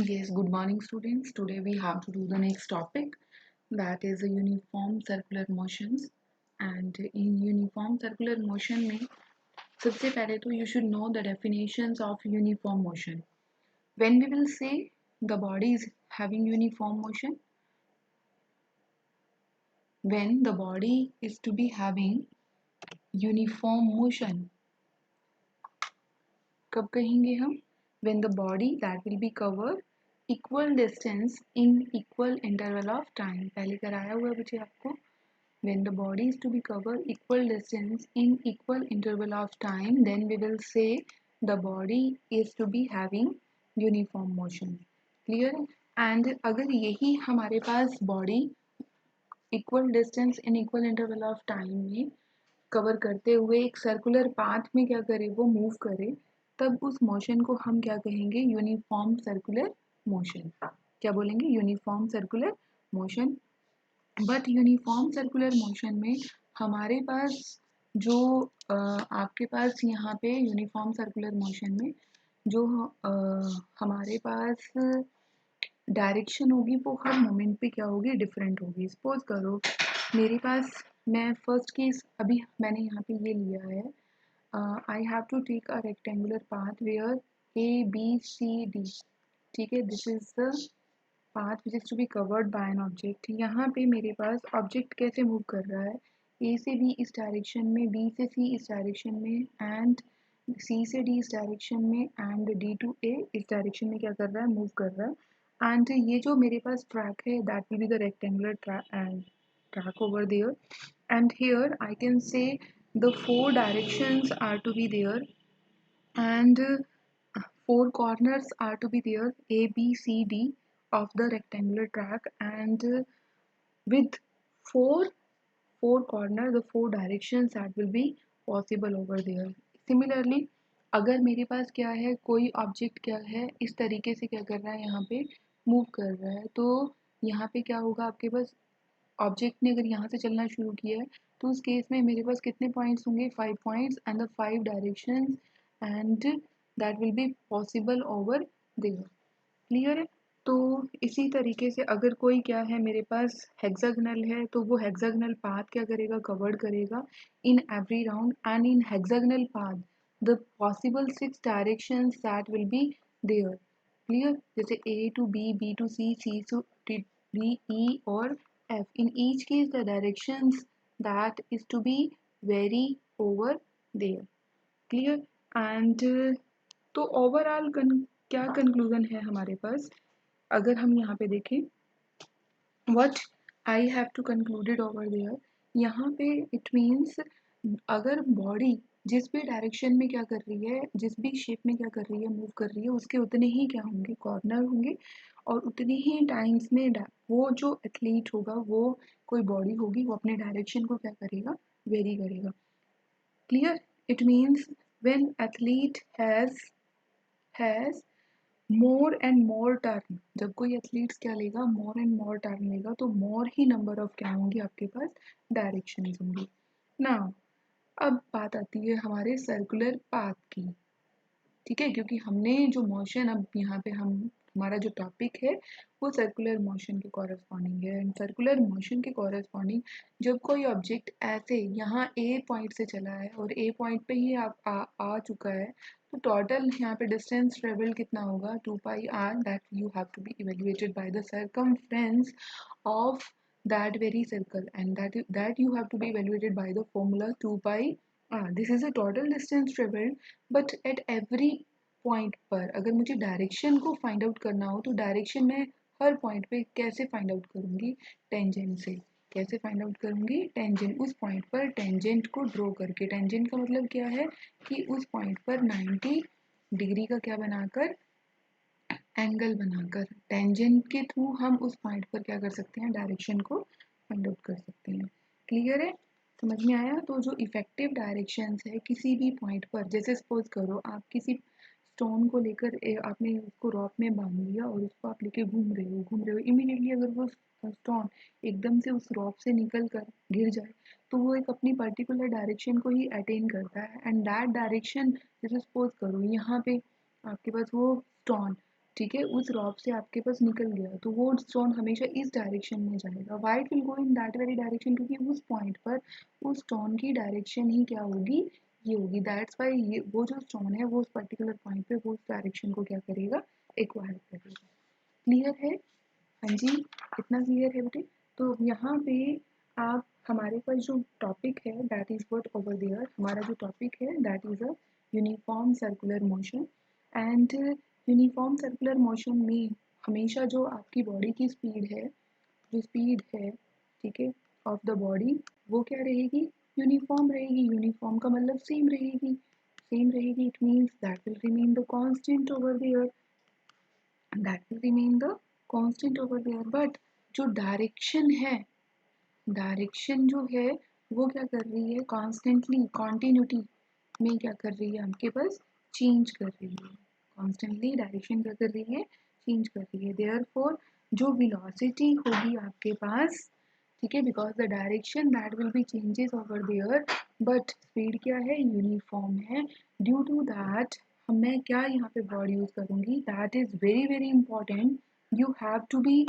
Yes, good morning students. Today we have to do the next topic, that is uniform circular motions. And in uniform circular motion में सबसे पहले तो you should know the definitions of uniform motion. When we will say the body is having uniform motion, when the body is to be having uniform motion, कब कहेंगे हम? When the body that will be covered equal distance in equal interval of time. पहले कराया हुआ है बच्चे आपको. When the body is to be covered equal distance in equal interval of time, then we will say the body is to be having uniform motion. Clear? And अगर यही हमारे पास body equal distance in equal interval of time में cover करते हुए एक circular path में क्या करे, वो मूव करे, तब उस मोशन को हम क्या कहेंगे? Uniform circular motion. क्या बोलेंगे? Uniform circular motion. But uniform circular motion में हमारे पास जो आपके पास यहाँ पे यूनिफॉर्म सर्कुलर मोशन में जो हमारे पास डायरेक्शन होगी वो हर मोमेंट पे क्या होगी? डिफरेंट होगी. सपोज करो मेरे पास, मैं फर्स्ट केस अभी मैंने यहाँ पे ये लिया है, I have to take a rectangular path where A B C D. ठीक है, this is the path which is to be covered by an object. यहाँ पे मेरे पास ऑब्जेक्ट कैसे मूव कर रहा है? ए से बी इस डायरेक्शन में, बी से सी इस डायरेक्शन में, एंड सी से डी इस डायरेक्शन में, एंड डी टू ए इस डायरेक्शन में क्या कर रहा है? मूव कर रहा है. एंड ये जो मेरे पास ट्रैक है, that will be the rectangular track over there, and here I can say the four directions are to be there, and four corners are to be there, A B C D of the rectangular track, and with four corner, the four directions that will be possible over there. Similarly अगर मेरे पास क्या है, कोई object क्या है इस तरीके से क्या कर रहा है, यहाँ पे मूव कर रहा है, तो यहाँ पे क्या होगा? आपके पास ऑब्जेक्ट ने अगर यहाँ से चलना शुरू किया है तो उस केस में मेरे पास कितने पॉइंट्स होंगे? 5 points and the 5 directions, and that will be possible over there. Clear है? तो इसी तरीके से अगर कोई क्या है मेरे पास हेक्सागोनल है, तो वो हेक्सागोनल पाथ क्या करेगा? कवर्ड करेगा in every round, and in hexagonal path the possible 6 directions that will be there. Clear? जैसे A to B, B to C, C to D, E और F. In each case, the directions that is to be vary over there. Clear? And तो overall क्या conclusion है हमारे पास? अगर हम यहाँ पे देखें, what I have to concluded over there, यहाँ पे it means अगर बॉडी जिस भी डायरेक्शन में क्या कर रही है, जिस भी शेप में क्या कर रही है, मूव कर रही है, उसके उतने ही क्या होंगे? कॉर्नर होंगे, और उतने ही टाइम्स में वो जो एथलीट होगा, वो कोई बॉडी होगी, वो अपने डायरेक्शन को क्या करेगा? वेरी करेगा. Clear? It means when athlete has more and more turn, जब कोई एथलीट्स क्या लेगा? मोर एंड मोर टर्न लेगा, तो मोर ही नंबर ऑफ क्या होंगी आपके पास? डायरेक्शंस होंगी. नाउ अब बात आती है हमारे सर्कुलर पाथ की. ठीक है, क्योंकि हमने जो मोशन, अब यहाँ पे हमारा जो टॉपिक है वो सर्कुलर मोशन के कॉरेस्पॉन्डिंग है. एंड सर्कुलर मोशन के कॉरेस्पॉन्डिंग जब कोई ऑब्जेक्ट ऐसे यहाँ ए पॉइंट से चला है और ए पॉइंट पे ही आ चुका है, तो टोटल यहाँ पे डिस्टेंस ट्रेवल कितना होगा? 2πr, that you have to be evaluated by the circumference of that very circle, and that you have to be evaluated by the formula 2πr. This is a total distance traveled, but at every point पर अगर मुझे direction को find out करना हो, तो direction में हर point पे कैसे फाइंड आउट करूँगी? टेंजेंट से. कैसे फाइंड आउट करूँगी? टेंजेंट. उस पॉइंट पर टेंजेंट को ड्रॉ करके. टेंजेंट का मतलब क्या है? कि उस पॉइंट पर 90 डिग्री का क्या बनाकर? एंगल बनाकर. टेंजेंट के थ्रू हम उस पॉइंट पर क्या कर सकते हैं? डायरेक्शन को फाइंड आउट कर सकते हैं. क्लियर है? समझ में आया? तो जो इफेक्टिव डायरेक्शंस है किसी भी पॉइंट पर, जैसे सपोज करो आप किसी स्टोन को लेकर आपने उसको रॉप में बांध लिया और उसको आप लेके घूम रहे हो, इमीडिएटली अगर वो स्टोन एकदम से उस रॉप से निकल कर गिर जाए, तो वो एक अपनी पर्टिकुलर डायरेक्शन को ही अटेन करता है, एंड दैट डायरेक्शन, जैसे सपोज करो यहाँ पे आपके पास वो स्टोन ठीक है, उस रॉब से आपके पास निकल गया तो वो स्टोन हमेशा इस डायरेक्शन में जाएगा। Why it will go in that very direction, क्योंकि उस पॉइंट पर उस स्टोन की डायरेक्शन ही क्या होगी, ये होगी। दैट्स वाई ये वो जो स्टोन है वो उस पर्टिकुलर पॉइंट पे वो उस डायरेक्शन को क्या करेगा, एक्वायर करेगा। क्लियर है? हाँ जी, इतना क्लियर है बेटे। तो यहाँ पे आप हमारे पास जो टॉपिक है that is what over there, हमारा जो टॉपिक है that is a uniform circular motion. And uniform circular motion में हमेशा जो आपकी बॉडी की स्पीड है, जो स्पीड है, ठीक है, ऑफ द बॉडी, वो क्या रहेगी, यूनिफॉर्म रहेगी। यूनिफॉर्म का मतलब सेम रहेगी, सेम रहेगी। It means that will remain the constant over there, that will remain the constant over there। but जो डायरेक्शन है, डायरेक्शन जो है वो क्या कर रही है, कॉन्स्टेंटली कॉन्टिन्यूटी में क्या कर रही है, आपके पास चेंज कर रही है। कॉन्स्टेंटली डायरेक्शन क्या कर रही है, चेंज कर रही है। देयरफॉर जो वेलोसिटी होगी आपके पास, ठीक है, because the direction that will be changes over there, but speed क्या है, यूनिफॉर्म है। ड्यू टू दैट मैं क्या यहाँ पे वर्ड यूज करूँगी, that is very very important, you have to be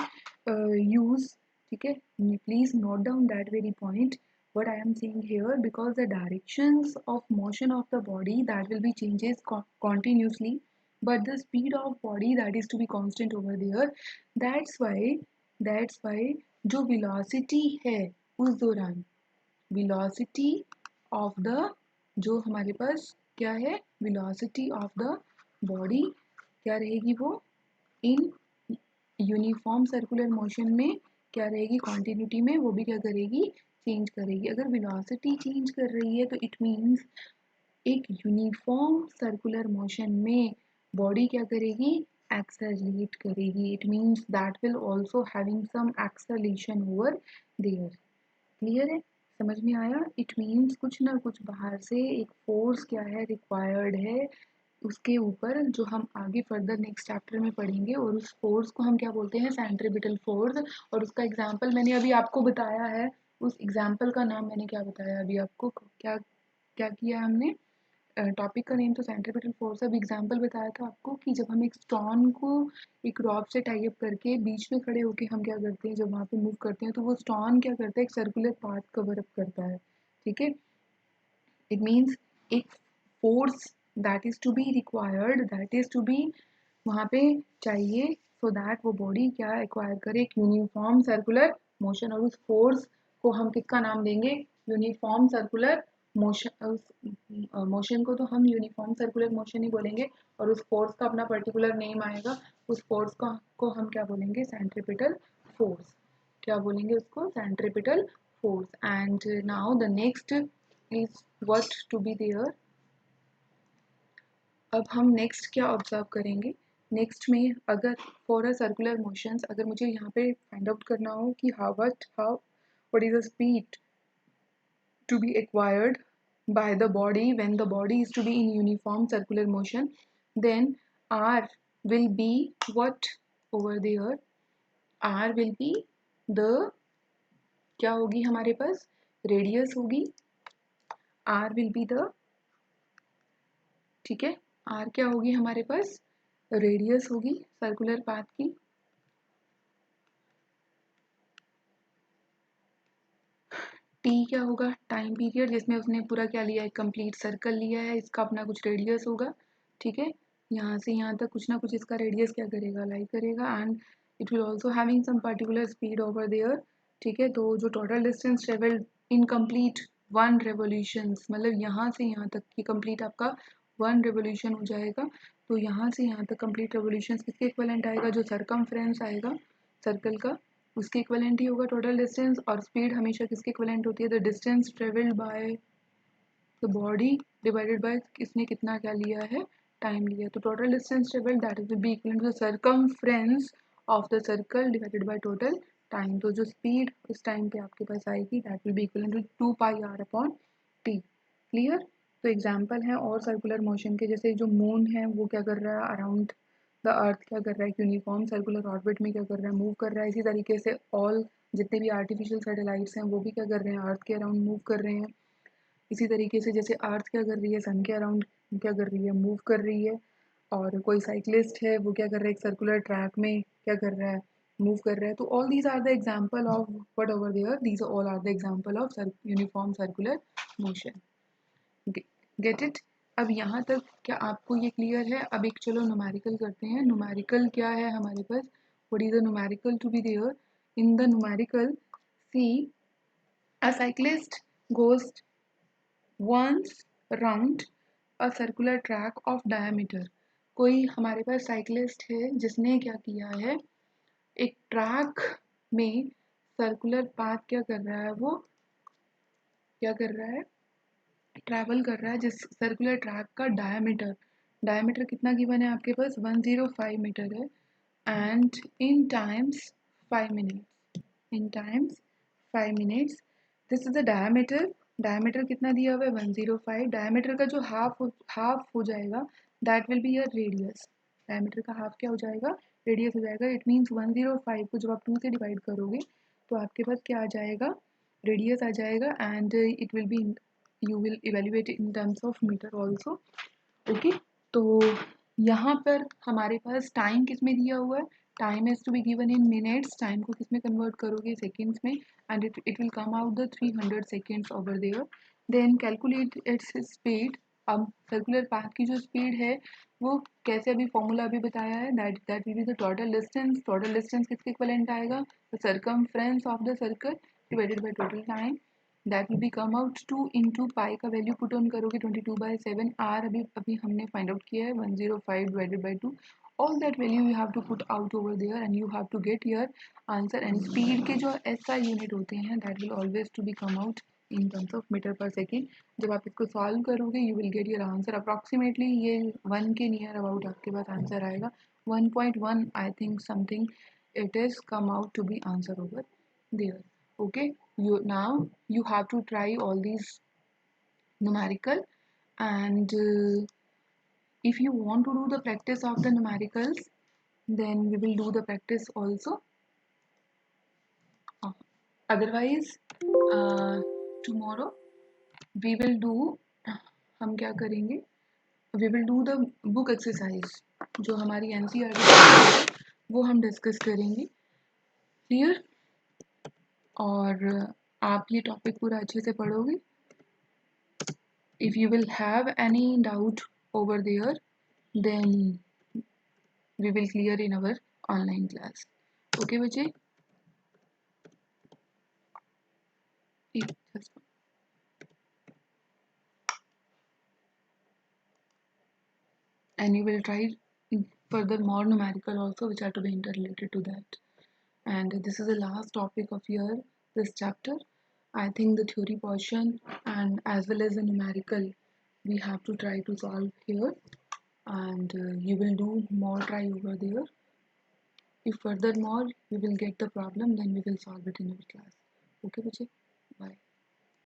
use, ठीक है, please note down that very point what I am saying here, because the directions of motion of the body that will be changes continuously, but the speed of body that is to be constant over there। that's why जो velocity है उस दौरान, velocity of the, जो हमारे पास क्या है, velocity of the body क्या रहेगी, वो इन यूनिफॉर्म सर्कुलर मोशन में क्या रहेगी, कॉन्टिन्यूटी में, वो भी क्या करेगी, चेंज करेगी। अगर वेलोसिटी चेंज कर रही है तो इट मीन्स एक यूनिफॉर्म सर्कुलर मोशन में बॉडी क्या करेगी, एक्सेलरेट करेगी। It means that will also having some acceleration over there. Clear है, समझ में आया? इट मीन्स कुछ ना कुछ बाहर से एक फोर्स क्या है, रिक्वायर्ड है उसके ऊपर, जो हम आगे फर्दर नेक्स्ट चैप्टर में पढ़ेंगे। और उस फोर्स को हम क्या बोलते हैं, सेंट्रीपिटल फोर्स। और उसका एग्जांपल मैंने अभी आपको बताया है, उस एग्जांपल का नाम मैंने क्या बताया अभी आपको, क्या क्या किया हमने, टॉपिक का नेम तो सेंट्रीपिटल फोर्स। अब एग्जांपल बताया था आपको कि जब हम एक स्टोन को एक रॉड से टाई अप करके बीच में खड़े होके हम क्या करते हैं, जब वहाँ पे मूव करते हैं तो वो स्टोन क्या करता है, एक सर्कुलर पाथ कवर अप करता है, ठीक है। इट मीन्स एक force that is to be required, that is to be वहाँ पे चाहिए, सो दैट वो बॉडी क्या एक्वायर करे, एक यूनिफॉर्म सर्कुलर मोशन। और उस फोर्स को हम किसका नाम देंगे, यूनिफॉर्म सर्कुलर मोशन। उस मोशन को तो हम यूनिफॉर्म सर्कुलर मोशन ही बोलेंगे, और उस फोर्स का अपना पर्टिकुलर नेम आएगा। उस फोर्स का को हम क्या बोलेंगे, सेंट्रीपिटल फोर्स। क्या बोलेंगे उसको, centripetal force. And now the next is what to be there. अब हम नेक्स्ट क्या ऑब्जर्व करेंगे, नेक्स्ट में अगर फॉर अ सर्कुलर मोशंस, अगर मुझे यहाँ पे फाइंड आउट करना हो कि how what is the speed to be acquired by the body when the body is to be in uniform circular motion, then r will be what over there, r will be the, क्या होगी हमारे पास, radius होगी, r will be the, ठीक है, r क्या होगी हमारे पास, radius होगी सर्कुलर पाथ की। टी क्या होगा, टाइम पीरियड जिसमें उसने पूरा क्या लिया है, कंप्लीट सर्कल लिया है, इसका अपना कुछ रेडियस होगा, ठीक है। यहाँ से यहाँ तक कुछ ना कुछ इसका रेडियस क्या करेगा, लाई करेगा। And it will also having some particular speed over there, ठीक है। तो जो total distance travelled in complete 1 revolutions, मतलब यहाँ से यहाँ तक की कंप्लीट आपका 1 रेवोल्यूशन हो जाएगा। तो यहाँ से यहाँ तक कंप्लीट रेवोल्यूशंस किसके इक्विवेलेंट आएगा, जो सरकमफ्रेंस आएगा सर्कल का, उसके इक्विवेलेंट ही होगा टोटल डिस्टेंस। और स्पीड हमेशा किसके इक्विवेलेंट होती है, the distance travelled by the body divided by किसने कितना क्या लिया है, टाइम लिया। तो total distance travelled that will be equal to the circumference of the circle divided by total time. तो जो स्पीड उस टाइम पे आपके पास आएगी that will be equal to 2 pi R upon T. Clear? तो एग्जाम्पल है और सर्कुलर मोशन के, जैसे जो मून है वो क्या कर रहा है, अराउंड द अर्थ क्या कर रहा है, यूनिफॉर्म सर्कुलर ऑर्बिट में क्या कर रहा है, मूव कर रहा है। इसी तरीके से ऑल जितने भी आर्टिफिशियल सैटेलाइट्स हैं वो भी क्या कर रहे हैं, अर्थ के अराउंड मूव कर रहे हैं। इसी तरीके से जैसे अर्थ क्या कर रही है, सन के अराउंड क्या कर रही है, मूव कर रही है। और कोई साइक्लिस्ट है वो क्या कर रहा है, एक सर्कुलर ट्रैक में क्या कर रहा है, मूव कर रहा है. तो all these are the example of what over there, these all are the example of uniform circular motion. Get it. अब यहाँ तक क्या आपको ये क्लियर है? अब एक चलो न्यूमेरिकल करते हैं. न्यूमेरिकल क्या है हमारे पास? What is the numerical to be there? In the numerical, C, a cyclist goes once round a circular track of diameter. कोई हमारे पास साइक्लिस्ट है जिसने क्या किया है, एक ट्रैक में सर्कुलर पाथ क्या कर रहा है, वो क्या कर रहा है, ट्रैवल कर रहा है, जिस सर्कुलर ट्रैक का डायमीटर कितना गिवन है आपके पास, 105 मीटर है. And in times 5 minutes, in times 5 minutes, this is the diameter कितना दिया हुआ है, 105. डायमीटर का जो हाफ हो जाएगा, that will be your radius. Diameter का हाफ क्या हो जाएगा, रेडियस हो जाएगा. इट मीन्स 105 को जब आप 2 से डिवाइड करोगे तो आपके पास क्या आ जाएगा, रेडियस आ जाएगा. And it will be, you will evaluate in terms of meter also. Okay, तो यहाँ पर हमारे पास टाइम किस में दिया हुआ है, time has to be given in minutes. Time को किस में कन्वर्ट करोगे, सेकेंड्स में. And it will come out the 300 seconds over there. Then calculate its speed. अब सर्कुलर पाथ की जो स्पीड है वो कैसे, अभी फॉर्मूला अभी बताया है, that will be the total distance. Total distance किसके इक्विवेलेंट आएगा, the circumference of the circle divided by total time. That will B come out 2 into pi का वैल्यू पुट ऑन करोगे 22/7. आर अभी हमने फाइंड आउट किया है 105 divided by 2. All that value you have to put out over there and you have to get your answer. And speed के जो SI unit होते हैं that will always to be come out in terms of metre per second. जब आप इसको solve करोगे you will get your answer. Approximately ये 1 के नियर अबाउट आपके पास आंसर आएगा. 1.1 I think something it is come out to be answer over there. Okay, you have to try all these numerical. And if you want to do the practice of the numericals, then we will do the practice also. Otherwise tomorrow we will do, हम क्या करेंगे, we will do the book exercise. जो हमारी NCERT है वो हम discuss करेंगे. Clear? और आप ये टॉपिक पूरा अच्छे से पढ़ोगे. If you will have any doubt over there, then we will clear in our online class. Okay बच्चे? And you will try further more numerical also which are to be interrelated to that. And this is the last topic of your this chapter. I think the theory portion and as well as the numerical we have to try to solve here. And you will do more try over there. If furthermore we will get the problem, then we will solve it in our class. Okay, Vijay? Bye.